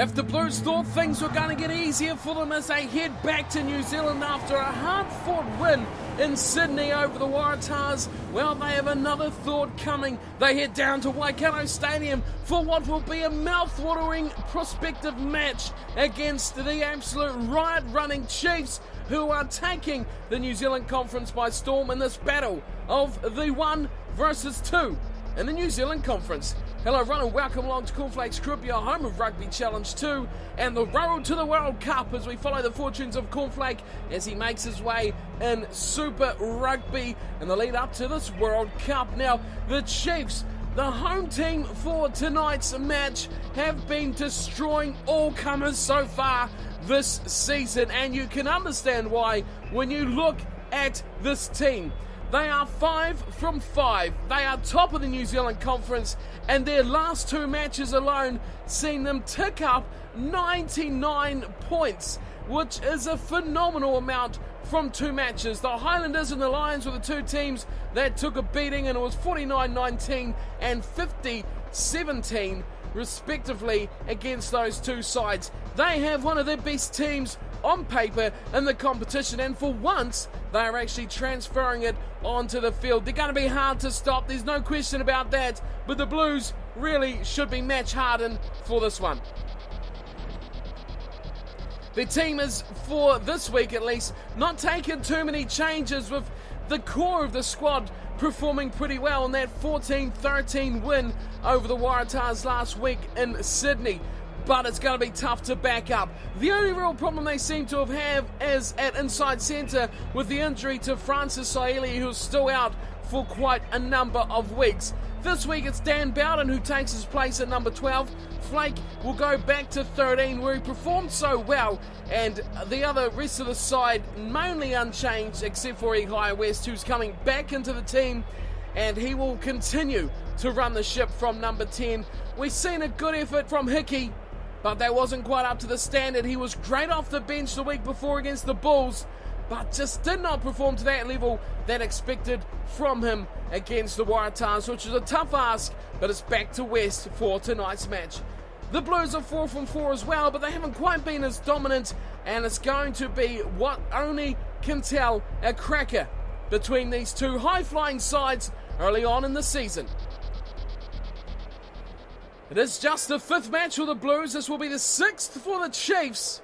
If the Blues thought things were going to get easier for them as they head back to New Zealand after a hard-fought win in Sydney over the Waratahs, well, they have another thought coming. They head down to Waikato Stadium for what will be a mouth-watering prospective match against the absolute riot-running Chiefs, who are taking the New Zealand Conference by storm in this battle of the 1 versus 2 in the New Zealand Conference. Hello everyone and welcome along to Cornflakes, your home of Rugby Challenge 2 and the road to the World Cup as we follow the fortunes of Cornflake as he makes his way in Super Rugby in the lead up to this World Cup. Now, the Chiefs, the home team for tonight's match, have been destroying all comers so far this season, and you can understand why when you look at this team. They are 5 from 5. They are top of the New Zealand Conference, and their last 2 matches alone seen them tick up 99 points, which is a phenomenal amount from 2 matches. The Highlanders and the Lions were the 2 teams that took a beating, and it was 49-19 and 50-17 respectively against those 2 sides. They have one of their best teams on paper in the competition, and for once they are actually transferring it onto the field. They're going to be hard to stop, there's no question about that, but the Blues really should be match hardened for this one. The team is, for this week at least, not taking too many changes, with the core of the squad performing pretty well in that 14-13 win over the Waratahs last week in Sydney. But it's going to be tough to back up. The only real problem they seem to have is at inside centre with the injury to Francis Saili, who's still out for quite a number of weeks. This week it's Dan Bowden who takes his place at number 12. Flake will go back to 13 where he performed so well, and the other rest of the side mainly unchanged except for Ihai West, who's coming back into the team, and he will continue to run the ship from number 10. We've seen a good effort from Hickey, but that wasn't quite up to the standard. He was great off the bench the week before against the Bulls, but just did not perform to that level that expected from him against the Waratahs, which is a tough ask, but it's back to West for tonight's match. The Blues are 4 from 4 as well, but they haven't quite been as dominant, and it's going to be what only can tell a cracker between these 2 high-flying sides early on in the season. It is just the 5th match for the Blues. This will be the 6th for the Chiefs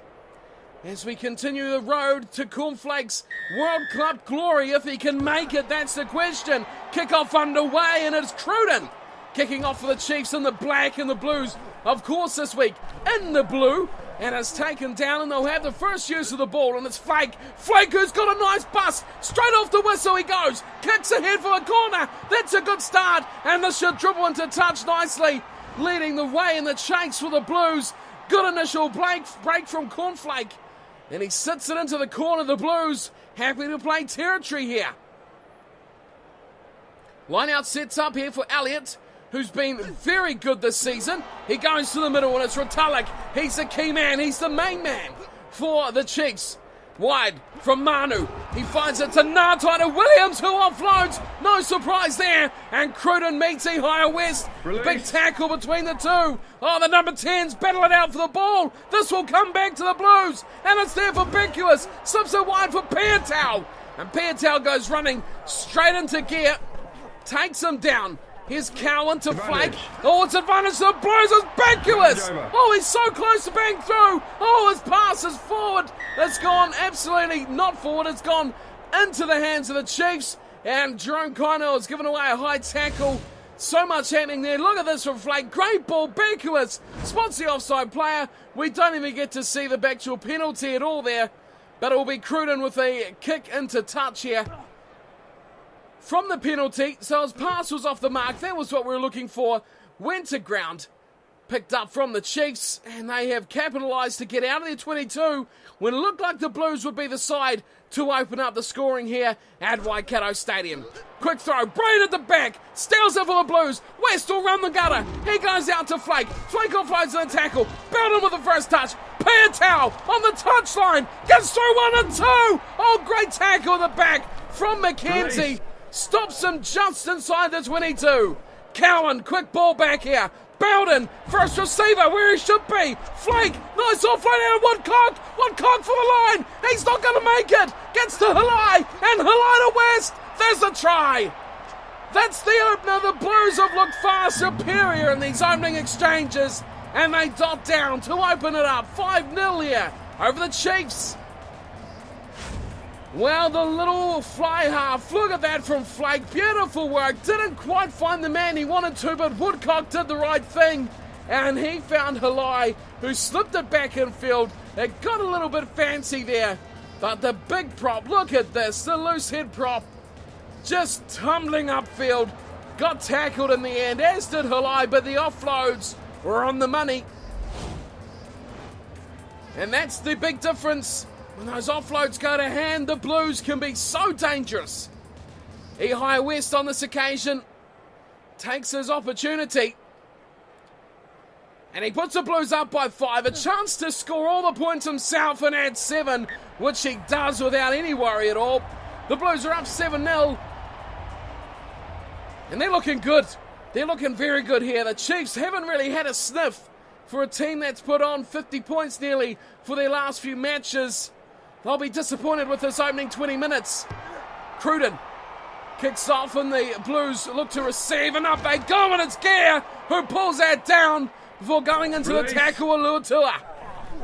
as we continue the road to Cornflakes World Cup glory. If he can make it, that's the question. Kickoff underway, and it's Cruden kicking off for the Chiefs in the black, and the Blues, of course, this week in the blue, and it's taken down, and they'll have the first use of the ball, and it's Flake. Flake, who's got a nice bust. Straight off the whistle he goes. Kicks ahead for a corner. That's a good start, and this should dribble into touch nicely, leading the way in the chase for the Blues. Good initial break from Cornflake, and he sits it into the corner. The Blues happy to play territory here. Lineout sets up here for Elliott, who's been very good this season. He goes to the middle, and it's Retallick. He's the key man. He's the main man for the Chiefs. Wide from Manu. He finds it to Ngātai to Williams, who offloads. No surprise there. And Cruden meets Ihai West. Release. Big tackle between the 2. Oh, the number 10s battle it out for the ball. This will come back to the Blues. And it's there for Beckuis. Slips it wide for Piutau. And Piutau goes running straight into gear. Takes him down. Here's Cowan to Flake. Oh, it's advantage to the Blues. It's Beckuis. Oh, he's so close to being through. Oh, his pass is forward. It's gone absolutely not forward. It's gone into the hands of the Chiefs. And Jerome Kino has given away a high tackle. So much happening there. Look at this from Flake. Great ball. Beckuis spots the offside player. We don't even get to see the actual penalty at all there. But it will be Cruden with a kick into touch here from the penalty. So his pass was off the mark. That was what we were looking for. Went to ground. Picked up from the Chiefs, and they have capitalised to get out of their 22 when it looked like the Blues would be the side to open up the scoring here at Waikato Stadium. Quick throw, Brain at the back, steals it for the Blues. West will run the gutter. He goes out to Flake. Flake offloads the tackle. Bowden with the first touch. Piutau on the touchline. Gets through 1 and 2. Oh, great tackle in the back from McKenzie. Stops him just inside the 22. Cowan, quick ball back here. Bowden, first receiver where he should be. Flake, nice offload out of Woodcock. Woodcock for the line. He's not going to make it. Gets to Halai, and Halai to West. There's a try. That's the opener. The Blues have looked far superior in these opening exchanges, and they dot down to open it up. 5-0 here over the Chiefs. Well, the little fly half, look at that from Flake. Beautiful work. Didn't quite find the man he wanted to, but Woodcock did the right thing. And he found Halai, who slipped it back in field. It got a little bit fancy there. But the big prop, look at this, the loose head prop, just tumbling upfield. Got tackled in the end, as did Halai, but the offloads were on the money. And that's the big difference. When those offloads go to hand, the Blues can be so dangerous. Ehai West on this occasion takes his opportunity. And he puts the Blues up by 5. A chance to score all the points himself and add 7, which he does without any worry at all. The Blues are up 7-0. And they're looking good. They're looking very good here. The Chiefs haven't really had a sniff for a team that's put on 50 points nearly for their last few matches. They'll be disappointed with this opening 20 minutes. Cruden kicks off and the Blues look to receive, and up they go, and it's Gear who pulls that down before going into the tackle with Luatua.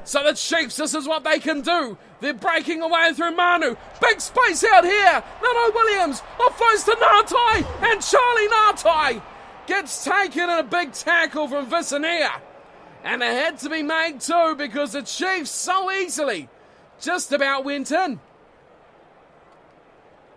So the Chiefs, this is what they can do. They're breaking away through Manu. Big space out here. No, Williams offloads to Ngatai, and Charlie Ngatai gets taken in a big tackle from Vicinea. And it had to be made too, because the Chiefs so easily just about went in.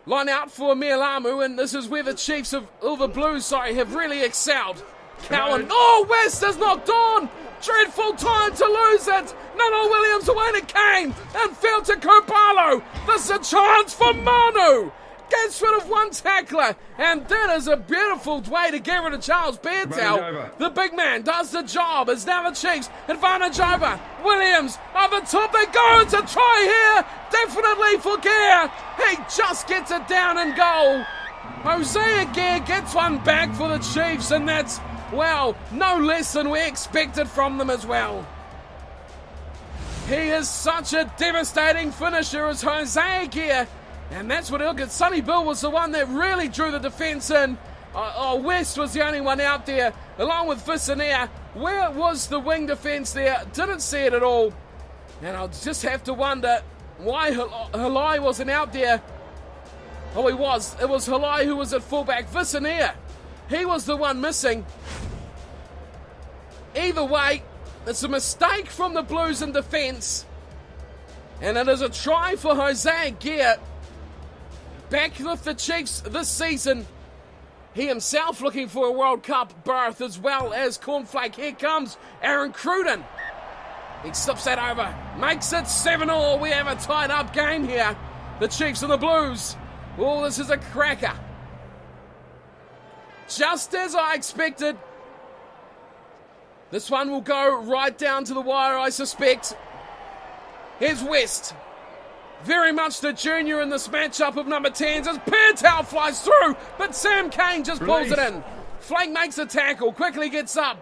Line out for Mialamu, and this is where the Chiefs of the Blues, have really excelled. Cowan, West is knocked on. Dreadful time to lose it. Nano Williams away to Kane, and fell to Kopalo. This is a chance for Manu. Gets rid of one tackler, and that is a beautiful way to get rid of Charles Piutau. The big man does the job. It's now the Chiefs. Advantage over. Williams over top they go. It's a try here. Definitely for Gear. He just gets it down and goal. Hosea Gear gets one back for the Chiefs, and that's, well, no less than we expected from them as well. He is such a devastating finisher as Hosea Gear. And that's what he'll get. Sonny Bill was the one that really drew the defence in. West was the only one out there, along with Vicinea. Where was the wing defence there? Didn't see it at all. And I'll just have to wonder why Halai wasn't out there. Oh, he was. It was Halai who was at fullback. Vicinea, he was the one missing. Either way, it's a mistake from the Blues in defence. And it is a try for Hosea Gear. Back with the Chiefs this season. He himself looking for a World Cup berth, as well as Cornflake. Here comes Aaron Cruden. He slips that over. Makes it 7-all. We have a tied up game here. The Chiefs and the Blues. Oh, this is a cracker. Just as I expected. This one will go right down to the wire, I suspect. Here's West. Very much the junior in this matchup of number 10s as Piutau flies through, but Sam Kane just pulls it in. Flake makes a tackle, quickly gets up.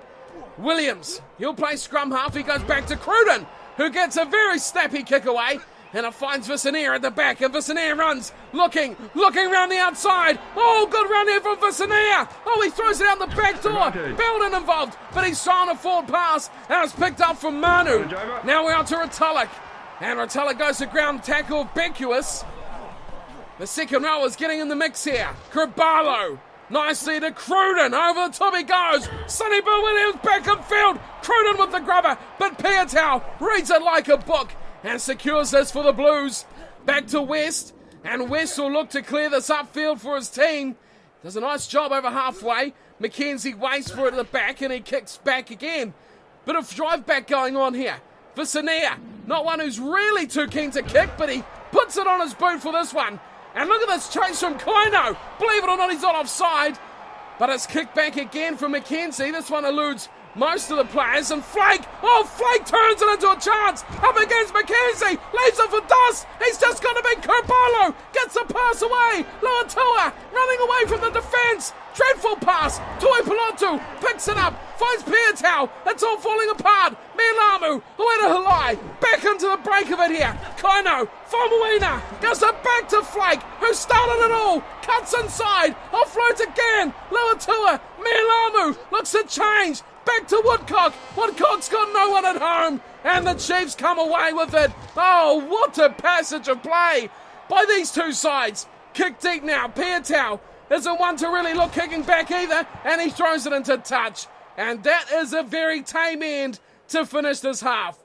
Williams, he'll play scrum half. He goes back to Cruden, who gets a very snappy kick away, and it finds Vicinea at the back, and Vicinea runs, looking around the outside. Oh, good run here from Vicinea. Oh, he throws it out the back door. Belden involved, but he's trying a forward pass, and it's picked up from Manu. Now we're out to Retallick. And Retallick goes to ground tackle of Becuus. The second row is getting in the mix here. Krabalo nicely to Cruden. Over the top he goes. Sonny Bill Williams back in field. Cruden with the grubber. But Piutau reads it like a book and secures this for the Blues. Back to West. And West will look to clear this upfield for his team. Does a nice job over halfway. McKenzie waits for it at the back and he kicks back again. Bit of drive back going on here. Vicinea, not one who's really too keen to kick, but he puts it on his boot for this one. And look at this chase from Koino. Believe it or not, he's not offside. But it's kicked back again from McKenzie. This one eludes most of the players. And Flake turns it into a chance. Up against McKenzie. Leaves it for dust. He's just going to be Kopalo. Gets the pass away. Luatua running away from the defence. Dreadful long pass. Tuipulotu picks it up, finds Piutau. It's all falling apart. Milamu, Halai, back into the break of it here. Kaino, Famuina, goes it back to Flake, who started it all. Cuts inside, offloads again. Luatua, Milamu looks to change. Back to Woodcock. Woodcock's got no one at home. And the Chiefs come away with it. Oh, what a passage of play by these two sides. Kick deep now. Piutau isn't one to really look kicking back either. And he throws it into touch. And that is a very tame end to finish this half.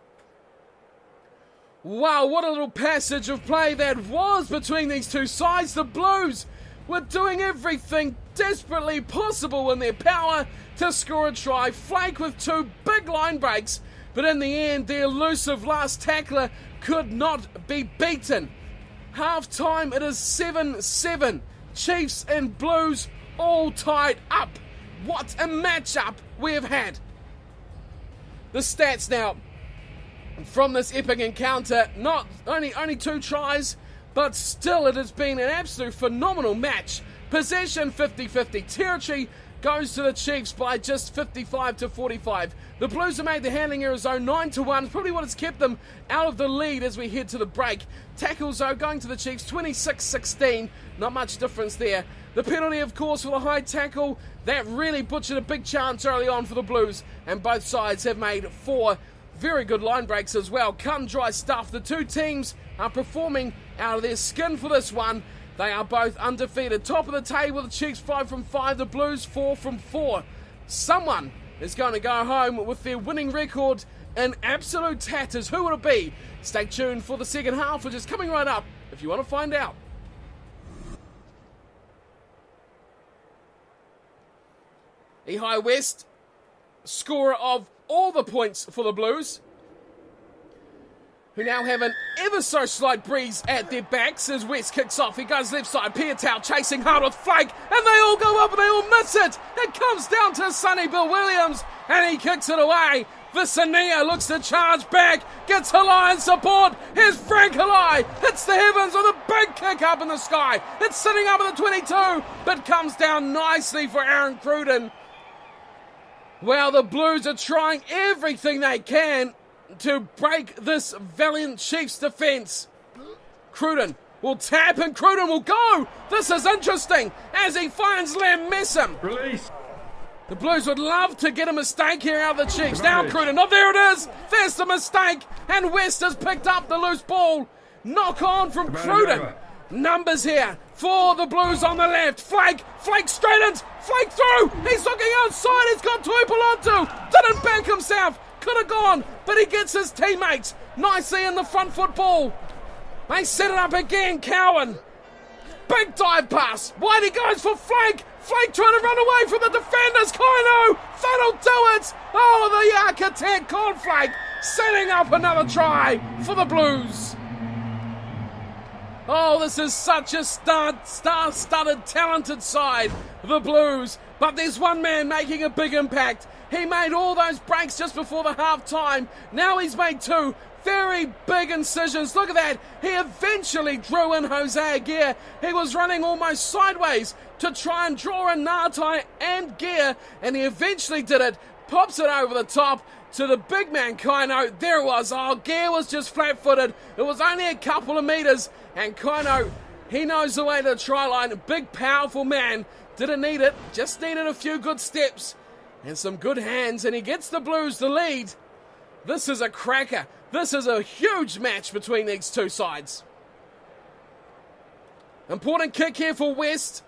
Wow, what a little passage of play that was between these two sides. The Blues were doing everything desperately possible in their power to score a try. Flake with two big line breaks, but in the end, the elusive last tackler could not be beaten. Half time, it is 7-7. Chiefs and Blues all tied up. What a matchup we have had. The stats now from this epic encounter, not only 2 tries, but still it has been an absolute phenomenal match. Possession 50-50. Territory goes to the Chiefs by just 55-45. The Blues have made the handling error zone 9-1. Probably what has kept them out of the lead as we head to the break. Tackles though going to the Chiefs 26-16. Not much difference there. The penalty, of course, for the high tackle. That really butchered a big chance early on for the Blues. And both sides have made 4 very good line breaks as well. Cut and dry stuff. The two teams are performing out of their skin for this one. They are both undefeated. Top of the table, the Chiefs 5 from 5, the Blues 4 from 4. Someone is going to go home with their winning record in absolute tatters. Who will it be? Stay tuned for the second half, which is coming right up if you want to find out. Ehai West, scorer of all the points for the Blues, who now have an ever so slight breeze at their backs as West kicks off. He goes left side. Piutau chasing hard with Flake, and they all go up and they all miss it. It comes down to Sonny Bill Williams, and he kicks it away. Visania looks to charge back, gets Halai in support. Here's Frank Halai, hits the heavens with a big kick up in the sky. It's sitting up at the 22, but comes down nicely for Aaron Cruden. Well, the Blues are trying everything they can to break this valiant Chiefs defence. Cruden will tap and Cruden will go. This is interesting as he finds Lem Messam. Release. The Blues would love to get a mistake here out of the Chiefs. Now Cruden, oh there it is. There's the mistake and West has picked up the loose ball. Knock on from Cruden. Numbers here for the Blues on the left. Flake straight in. Flake through. He's looking outside. He's got Tuipulotu. Didn't back himself. Could have gone, but he gets his teammates nicely in the front foot ball. They set it up again, Cowan. Big dive pass. Whitey goes for Flake. Flake trying to run away from the defenders. Kaino, that'll do it. Oh, the architect, Cornflakes, setting up another try for the Blues. Oh, this is such a star-studded, talented side, the Blues. But there's one man making a big impact. He made all those breaks just before the half-time. Now he's made 2 very big incisions. Look at that. He eventually drew in Jose Aguirre. He was running almost sideways to try and draw in Ngatai and Gear, and he eventually did it. Pops it over the top to the big man, Kaino. There it was. Oh, Gear was just flat-footed. It was only a couple of metres, and Kaino, he knows the way to the try line. A big, powerful man. Didn't need it. Just needed a few good steps and some good hands, and he gets the Blues the lead. This is a cracker. This is a huge match between these two sides. Important kick here for West.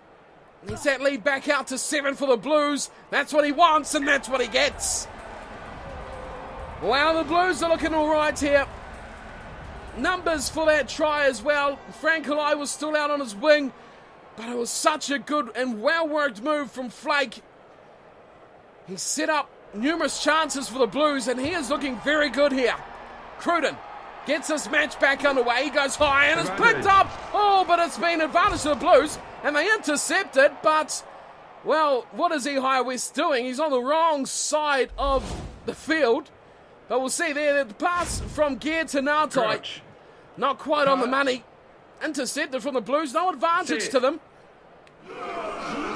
Gets that lead back out to 7 for the Blues. That's what he wants, and that's what he gets. Wow, the Blues are looking all right here. Numbers for that try as well. Frank Halai was still out on his wing, but it was such a good and well-worked move from Flake. He set up numerous chances for the Blues, and he is looking very good here. Cruden gets this match back underway. He goes high, and it's picked up. Oh, but it's been advantage to the Blues, and they intercept it, but, well, what is Ehai West doing? He's on the wrong side of the field. But we'll see there, the pass from Gear to Ngatai, not quite on the money. Intercepted from the Blues, no advantage to them.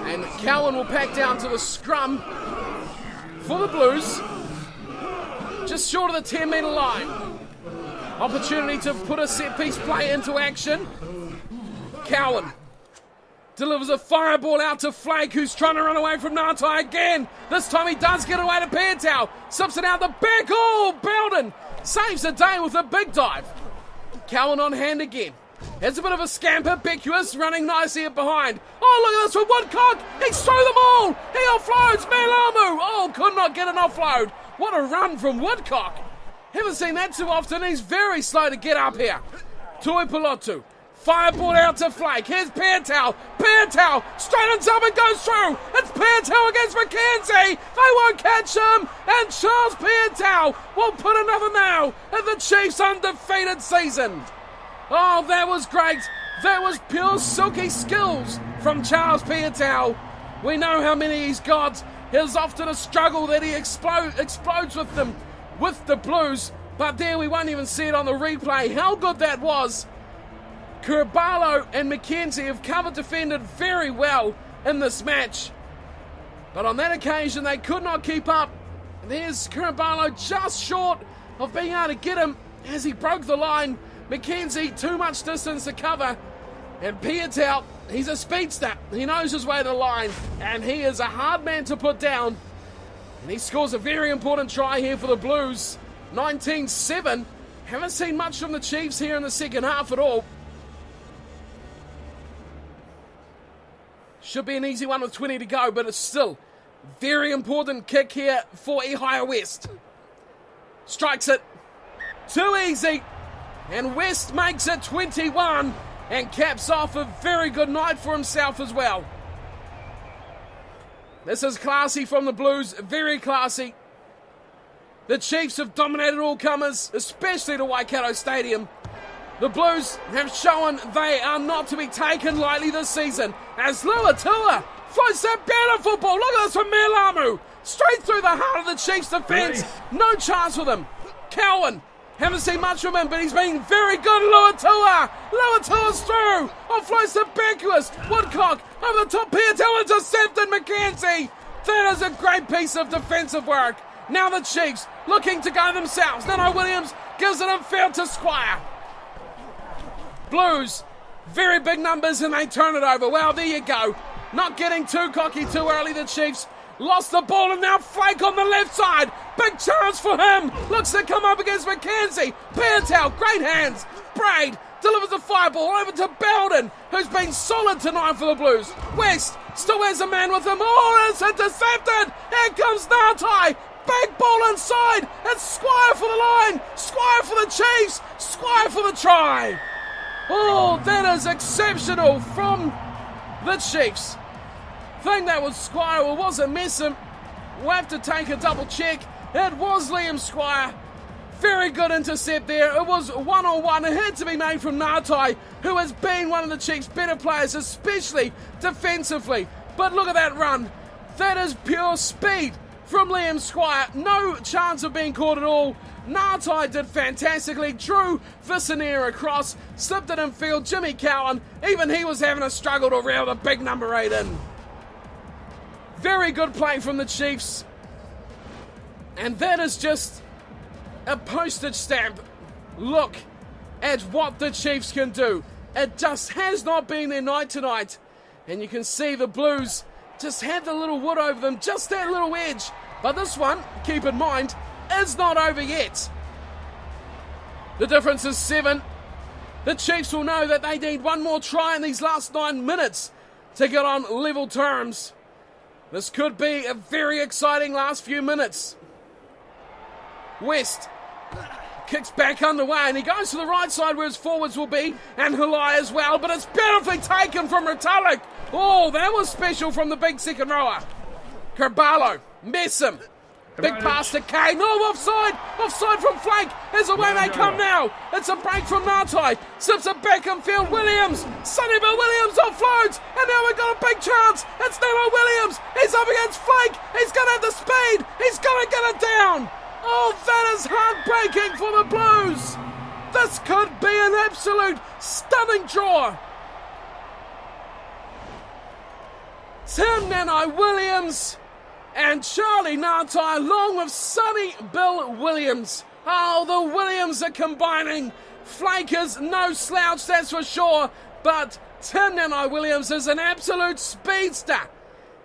And Cowan will pack down to the scrum for the Blues. Just short of the 10-metre line. Opportunity to put a set-piece play into action. Cowan delivers a fireball out to Flake, who's trying to run away from Ngātai again. This time he does get away to Piutau. Sips it out the back. Oh, Belden saves the day with a big dive. Cowan on hand again. Has a bit of a scamper. Beckwith running nicely up behind. Oh, look at this from Woodcock. He's through them all. He offloads Melamu. Oh, could not get an offload. What a run from Woodcock. Haven't seen that too often. He's very slow to get up here. Tuipulotu. Fireball out to Flake. Here's Piutau. Piutau straightens up and goes through. It's Piutau against McKenzie. They won't catch him. And Charles Piutau will put another nail in the Chiefs' undefeated season. Oh, that was great. That was pure silky skills from Charles Piutau. We know how many he's got. It's often a struggle that he explodes with them, with the Blues. But there, we won't even see it on the replay. How good that was. Kurabalo and McKenzie have covered defended very well in this match. But on that occasion, they could not keep up. There's Kurabalo just short of being able to get him as he broke the line. McKenzie, too much distance to cover. And Piutau, he's a speedster. He knows his way to the line. And he is a hard man to put down. And he scores a very important try here for the Blues. 19-7. Haven't seen much from the Chiefs here in the second half at all. Should be an easy one with 20 to go, but it's still very important kick here for Ehire West. Strikes it. Too easy. And West makes it 21 and caps off a very good night for himself as well. This is classy from the Blues, very classy. The Chiefs have dominated all comers, especially to Waikato Stadium. The Blues have shown they are not to be taken lightly this season as Luatua floats that beautiful ball. Look at this from Melamu. Straight through the heart of the Chiefs' defence. No chance with him. Cowan. Haven't seen much from him, but he's been very good. Luatua. Luatua's through. Offloads to Beckwith. Woodcock over the top. Piutau intercepted McKenzie. That is a great piece of defensive work. Now the Chiefs looking to go themselves. Nano Williams gives it infield to Squire. Blues, very big numbers and they turn it over. Well, there you go. Not getting too cocky too early, the Chiefs. Lost the ball and now Flake on the left side. Big chance for him. Looks to come up against McKenzie. Piutau, great hands. Braid delivers a fireball over to Belden, who's been solid tonight for the Blues. West still has a man with him. Oh, it's intercepted. Here comes Ngātai. Big ball inside. It's Squire for the line. Squire for the Chiefs. Squire for the try. Oh, that is exceptional from the Chiefs. Think that was Squire or was it Messam? We'll have to take a double check. It was Liam Squire. Very good intercept there. It was 1-on-1. It had to be made from Ngātai, who has been one of the Chiefs' better players, especially defensively. But look at that run. That is pure speed from Liam Squire. No chance of being caught at all. Ngātai did fantastically, drew Vicinere across, slipped it in field. Jimmy Cowan, even he was having a struggle to reel the big number 8 in. Very good play from the Chiefs. And that is just a postage stamp look at what the Chiefs can do. It just has not been their night tonight. And you can see the Blues just had the little wood over them, just that little edge. But this one, keep in mind, is not over yet. The difference is 7. The Chiefs will know that they need one more try in these last 9 minutes to get on level terms. This could be a very exciting last few minutes. West kicks back underway and he goes to the right side where his forwards will be, and Halai as well, but it's beautifully taken from Retallick. Oh, that was special from the big second rower. Karbalo, Messam. Big pass to Kane. No, offside. Offside from Flake. As away they come now. It's a break from Ngātai. Sips it back in field. Williams. Sunnyville Williams offloads. And now we've got a big chance. It's Nemo Williams. He's up against Flake. He's going to have the speed. He's going to get it down. Oh, that is heartbreaking for the Blues. This could be an absolute stunning draw. Tim Nanai Williams and Charlie Ngatai along with Sonny Bill Williams. Oh, the Williams are combining. Flake is no slouch, that's for sure, but Tim Nanai Williams is an absolute speedster.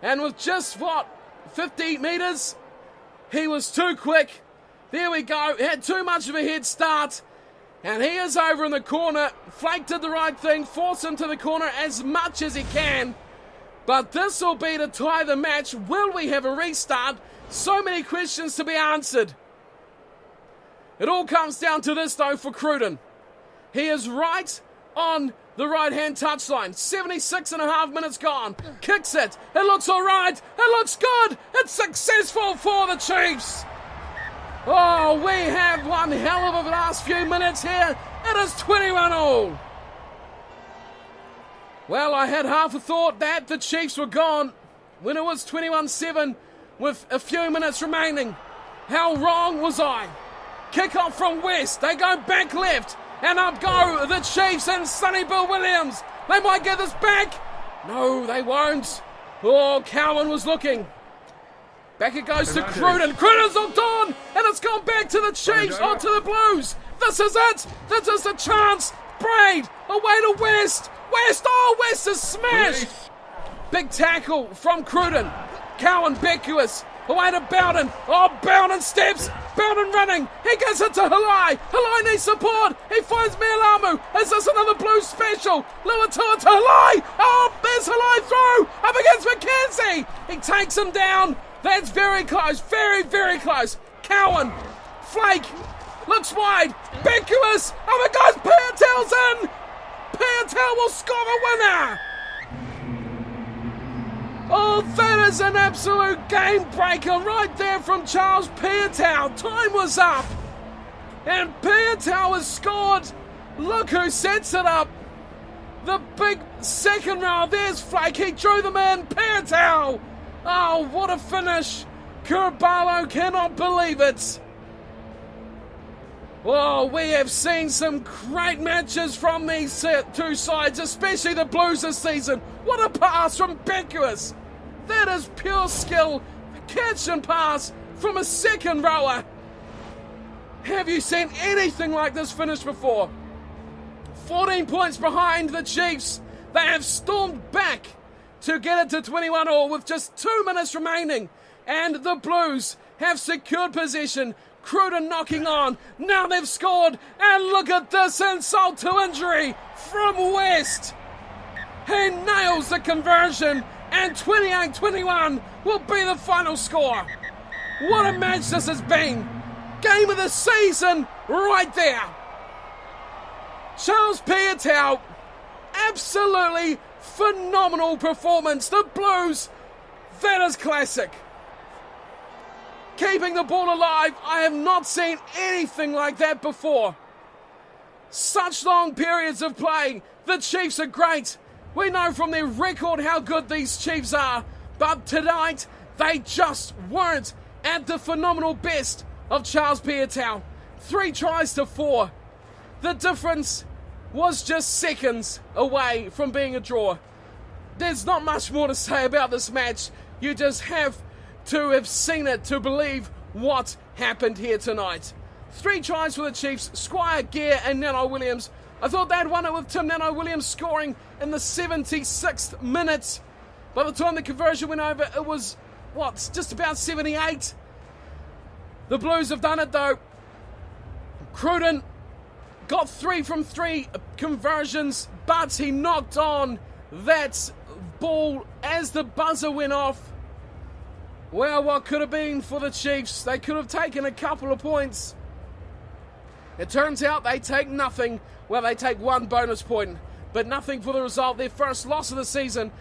And with just, 50 metres, he was too quick. There we go, he had too much of a head start. And he is over in the corner. Flake did the right thing, force him to the corner as much as he can. But this will be to tie the match. Will we have a restart? So many questions to be answered. It all comes down to this, though, for Cruden. He is right on the right-hand touchline. 76.5 minutes gone. Kicks it. It looks all right. It looks good. It's successful for the Chiefs. Oh, we have one hell of a last few minutes here. It is 21-all. Well, I had half a thought that the Chiefs were gone when it was 21-7 with a few minutes remaining. How wrong was I? Kickoff from West. They go back left. And up go the Chiefs and Sonny Bill Williams. They might get this back. No, they won't. Oh, Cowan was looking. Back it goes to Cruden. Cruden's looked on. And it's gone back to the Chiefs. On to the Blues. This is it. This is the chance. Braid. Away to West. West. Oh, West is smashed. Big tackle from Cruden. Cowan, Beckuis. Away to Bowden. Oh, Bowden steps. Bowden running. He gets it to Halai. Halai needs support. He finds Mialamu. Is this another Blue special? Luatua to Halai. Oh, there's Halai through. Up against McKenzie. He takes him down. That's very close. Very, very close. Cowan. Flake. Looks wide. Beckuis. Oh, it goes. Piutau's in. Piutau will score the winner. Oh, that is an absolute game breaker right there from Charles Piutau. Time was up. And Piutau has scored. Look who sets it up. The big second row. There's Flake. He drew them in. Piutau. Oh, what a finish. Kurbalo cannot believe it. Oh, we have seen some great matches from these two sides, especially the Blues this season. What a pass from Beckuis. That is pure skill. Catch and pass from a second rower. Have you seen anything like this finish before? 14 points behind the Chiefs. They have stormed back to get it to 21-all with just 2 minutes remaining. And the Blues have secured possession. Cruden knocking on. Now they've scored. And look at this insult to injury from West. He nails the conversion. And 28-21 will be the final score. What a match this has been. Game of the season right there. Charles Piutau, absolutely phenomenal performance. The Blues, that is classic. Keeping the ball alive, I have not seen anything like that before. Such long periods of play. The Chiefs are great. We know from their record how good these Chiefs are, but tonight they just weren't at the phenomenal best of Charles Piutau. 3 tries to 4. The difference was just seconds away from being a draw. There's not much more to say about this match. You just have to have seen it to believe what happened here tonight. 3 tries for the Chiefs, Squire, Gear and Nanai Williams. I thought they had won it with Tim Nanai Williams scoring in the 76th minute. By the time the conversion went over, it was, just about 78. The Blues have done it though. Cruden got 3 from 3 conversions, but he knocked on that ball as the buzzer went off. Well, what could have been for the Chiefs? They could have taken a couple of points. It turns out they take nothing. Well, they take 1 bonus point, but nothing for the result. Their first loss of the season.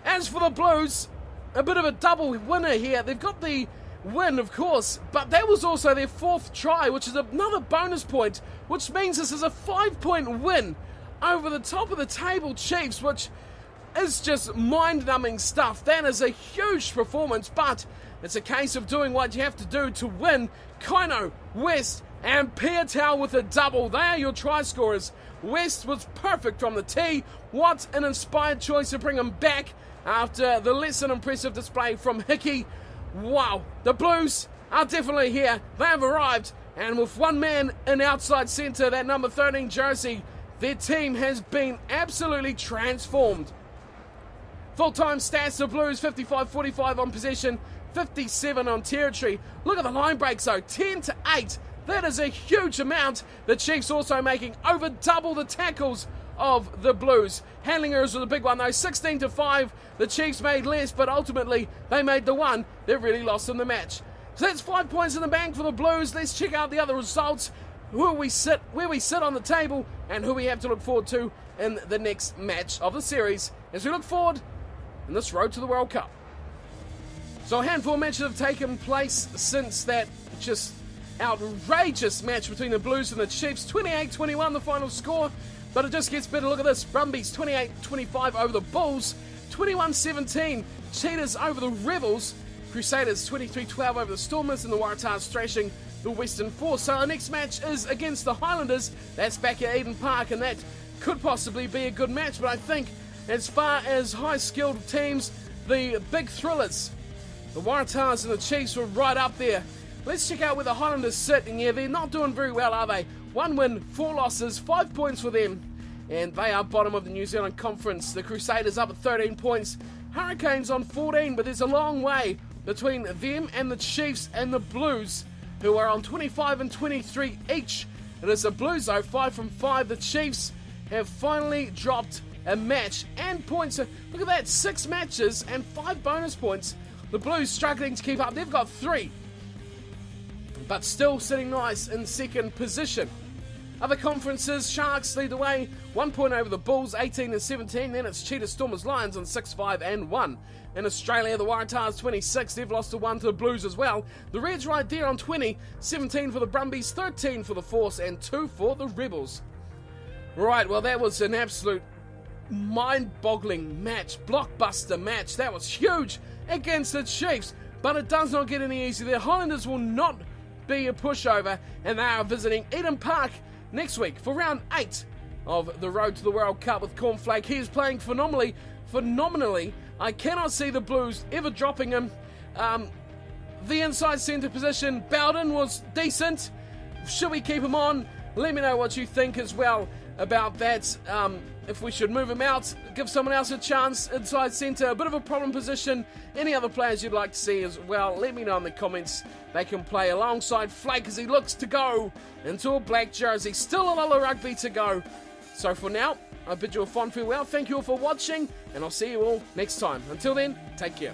As for the Blues, a bit of a double winner here. They've got the win, of course, but that was also their 4th try, which is another bonus point, which means this is a 5-point win over the top of the table Chiefs, which is just mind-numbing stuff. That is a huge performance, but it's a case of doing what you have to do to win. Kaino, West, and Piutau with a double. They are your try scorers. West was perfect from the tee. What an inspired choice to bring him back after the less than impressive display from Hickey. Wow, the Blues are definitely here. They have arrived, and with one man in outside centre, that number 13 jersey, their team has been absolutely transformed. Full-time stats, the Blues 55-45 on possession, 57 on territory. Look at the line breaks though, 10-8. That is a huge amount. The Chiefs also making over double the tackles of the Blues. Handling errors was a big one though, 16-5. The Chiefs made less, but ultimately they made the one that really lost them the match. So that's 5 points in the bank for the Blues. Let's check out the other results, where we sit on the table, and who we have to look forward to in the next match of the series as we look forward in this road to the World Cup. So a handful of matches have taken place since that just outrageous match between the Blues and the Chiefs. 28-21 the final score, but it just gets better. Look at this. Brumbies 28-25 over the Bulls. 21-17 Cheetahs over the Rebels. Crusaders 23-12 over the Stormers, and the Waratahs thrashing the Western Force. So our next match is against the Highlanders. That's back at Eden Park, and that could possibly be a good match, but I think as far as high-skilled teams, the big thrillers, the Waratahs and the Chiefs, were right up there. Let's check out where the Highlanders sit, and yeah, they're not doing very well, are they? 1 win, 4 losses, 5 points for them, and they are bottom of the New Zealand Conference. The Crusaders up at 13 points, Hurricanes on 14, but there's a long way between them and the Chiefs and the Blues, who are on 25 and 23 each. It is the Blues though, 5 from 5. The Chiefs have finally dropped a match and points. Look at that, 6 matches and 5 bonus points. The Blues struggling to keep up. They've got 3, but still sitting nice in second position. Other conferences, Sharks lead the way, 1 point over the Bulls, 18 and 17. Then it's Cheetahs, Stormers, Lions on 6-5 and 1. In Australia, the Waratahs 26, they've lost to 1 to the Blues as well. The Reds right there on 20, 17 for the Brumbies, 13 for the Force, and 2 for the Rebels. Right, well, that was an absolute mind-boggling match, blockbuster match. That was huge against the Chiefs, but it does not get any easier. The Highlanders will not be a pushover, and they are visiting Eden Park next week for round 8 of the Road to the World Cup with Cornflakes. He is playing phenomenally. I cannot see the Blues ever dropping him. The inside centre position, Bowden was decent. Should we keep him on? Let me know what you think as well about that. If we should move him out, give someone else a chance. Inside centre, a bit of a problem position. Any other players you'd like to see as well, let me know in the comments. They can play alongside Flake as he looks to go into a black jersey. Still a lot of rugby to go. So for now, I bid you a fond farewell. Thank you all for watching, and I'll see you all next time. Until then, take care.